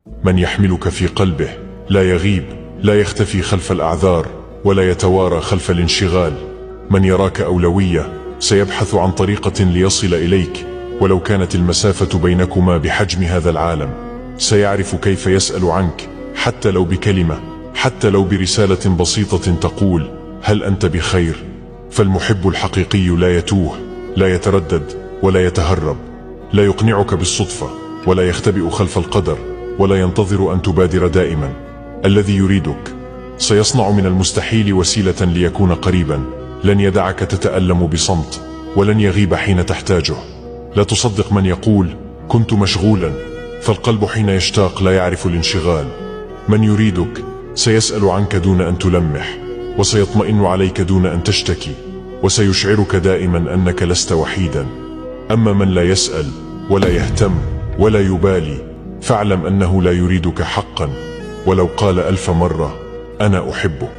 من يحملك في قلبه، لا يغيب، لا يختفي خلف الأعذار، ولا يتوارى خلف الانشغال. من يراك أولوية، سيبحث عن طريقة ليصل إليك، ولو كانت المسافة بينكما بحجم هذا العالم. سيعرف كيف يسأل عنك، حتى لو بكلمة، حتى لو برسالة بسيطة تقول: هل أنت بخير؟ فالمحب الحقيقي لا يتوه، لا يتردد، ولا يتهرب. لا يقنعك بالصدفة، ولا يختبئ خلف القدر، ولا ينتظر أن تبادر دائما. الذي يريدك سيصنع من المستحيل وسيلة ليكون قريبا. لن يدعك تتألم بصمت، ولن يغيب حين تحتاجه. لا تصدق من يقول: كنت مشغولا، فالقلب حين يشتاق لا يعرف الانشغال. من يريدك سيسأل عنك دون أن تلمح، وسيطمئن عليك دون أن تشتكي، وسيشعرك دائما أنك لست وحيدا. أما من لا يسأل، ولا يهتم، ولا يبالي، فاعلم أنه لا يريدك حقا، ولو قال 1000 مرة: أنا أحبك.